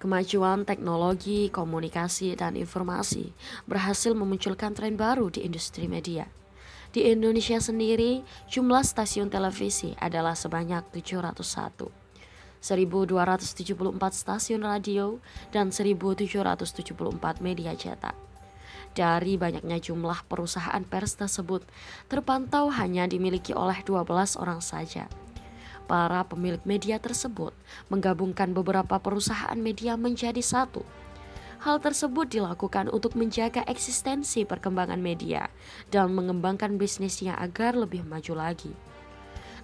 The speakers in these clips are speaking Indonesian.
Kemajuan teknologi, komunikasi, dan informasi berhasil memunculkan tren baru di industri media. Di Indonesia sendiri, jumlah stasiun televisi adalah sebanyak 701, 1.274 stasiun radio, dan 1.774 media cetak. Dari banyaknya jumlah perusahaan pers tersebut, terpantau hanya dimiliki oleh 12 orang saja. Para pemilik media tersebut menggabungkan beberapa perusahaan media menjadi satu. Hal tersebut dilakukan untuk menjaga eksistensi perkembangan media dan mengembangkan bisnisnya agar lebih maju lagi.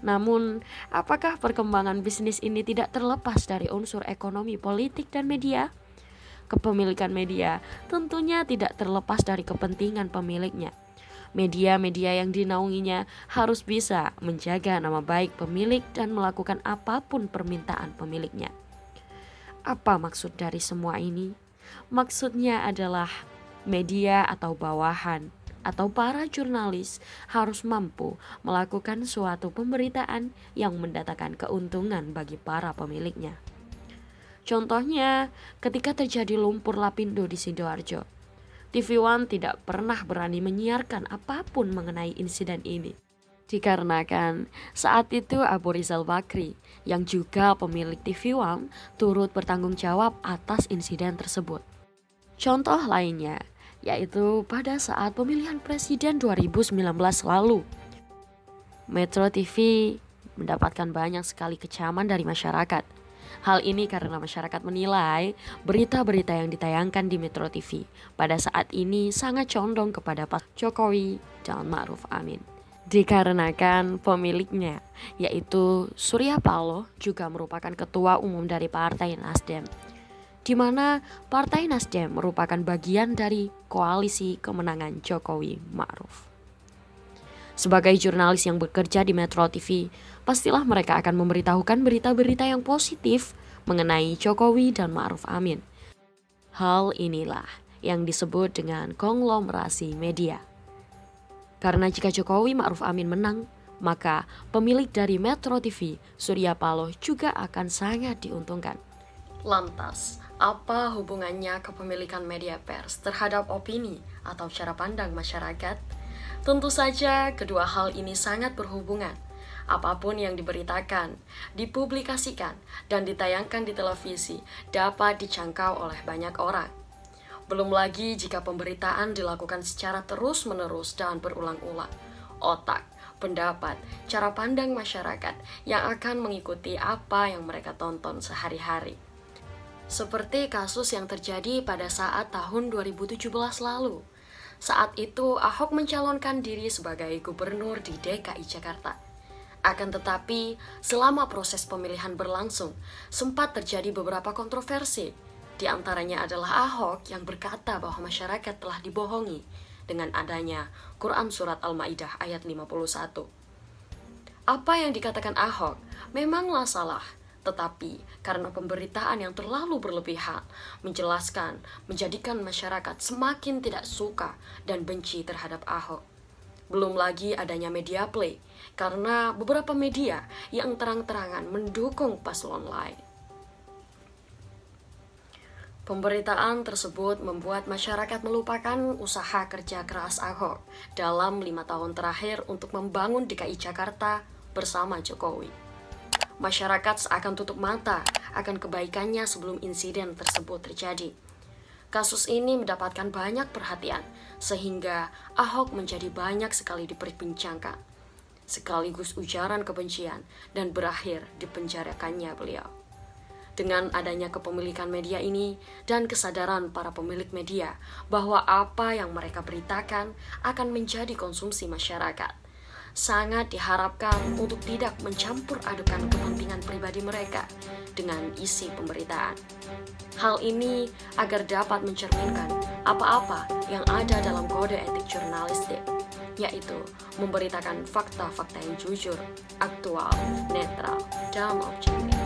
Namun, apakah perkembangan bisnis ini tidak terlepas dari unsur ekonomi, politik, dan media? Kepemilikan media tentunya tidak terlepas dari kepentingan pemiliknya. Media-media yang dinaunginya harus bisa menjaga nama baik pemilik dan melakukan apapun permintaan pemiliknya. Apa maksud dari semua ini? Maksudnya adalah media atau bawahan atau para jurnalis harus mampu melakukan suatu pemberitaan yang mendatangkan keuntungan bagi para pemiliknya. Contohnya, ketika terjadi lumpur lapindo di Sidoarjo, TV One tidak pernah berani menyiarkan apapun mengenai insiden ini. Dikarenakan saat itu Abu Rizal Bakri yang juga pemilik TV One turut bertanggung jawab atas insiden tersebut. Contoh lainnya yaitu pada saat pemilihan presiden 2019 lalu. Metro TV mendapatkan banyak sekali kecaman dari masyarakat. Hal ini karena masyarakat menilai berita-berita yang ditayangkan di Metro TV pada saat ini sangat condong kepada Pak Jokowi dan Ma'ruf Amin. Dikarenakan pemiliknya yaitu Surya Paloh juga merupakan ketua umum dari Partai Nasdem, di mana Partai Nasdem merupakan bagian dari koalisi kemenangan Jokowi Ma'ruf. Sebagai jurnalis yang bekerja di Metro TV, pastilah mereka akan memberitahukan berita-berita yang positif mengenai Jokowi dan Ma'ruf Amin. Hal inilah yang disebut dengan konglomerasi media. Karena jika Jokowi Ma'ruf Amin menang, maka pemilik dari Metro TV, Surya Paloh, juga akan sangat diuntungkan. Lantas, apa hubungannya kepemilikan media pers terhadap opini atau cara pandang masyarakat? Tentu saja kedua hal ini sangat berhubungan. Apapun yang diberitakan, dipublikasikan, dan ditayangkan di televisi dapat dijangkau oleh banyak orang. Belum lagi jika pemberitaan dilakukan secara terus-menerus dan berulang-ulang. Otak, pendapat, cara pandang masyarakat yang akan mengikuti apa yang mereka tonton sehari-hari. Seperti kasus yang terjadi pada saat tahun 2017 lalu. Saat itu Ahok mencalonkan diri sebagai gubernur di DKI Jakarta. Akan tetapi, selama proses pemilihan berlangsung, sempat terjadi beberapa kontroversi. Di antaranya adalah Ahok yang berkata bahwa masyarakat telah dibohongi dengan adanya Quran Surat Al-Ma'idah ayat 51. Apa yang dikatakan Ahok memanglah salah, tetapi karena pemberitaan yang terlalu berlebihan, menjadikan masyarakat semakin tidak suka dan benci terhadap Ahok. Belum lagi adanya media play, karena beberapa media yang terang-terangan mendukung paslon lain. Pemberitaan tersebut membuat masyarakat melupakan usaha kerja keras Ahok dalam 5 tahun terakhir untuk membangun DKI Jakarta bersama Jokowi. Masyarakat seakan tutup mata akan kebaikannya sebelum insiden tersebut terjadi. Kasus ini mendapatkan banyak perhatian, sehingga Ahok menjadi banyak sekali diperbincangkan, sekaligus ujaran kebencian dan berakhir dipenjarakannya beliau. Dengan adanya kepemilikan media ini dan kesadaran para pemilik media bahwa apa yang mereka beritakan akan menjadi konsumsi masyarakat, sangat diharapkan untuk tidak mencampur adukan kepentingan pribadi mereka dengan isi pemberitaan. Hal ini agar dapat mencerminkan apa-apa yang ada dalam kode etik jurnalistik, yaitu memberitakan fakta-fakta yang jujur, aktual, netral, dan objektif.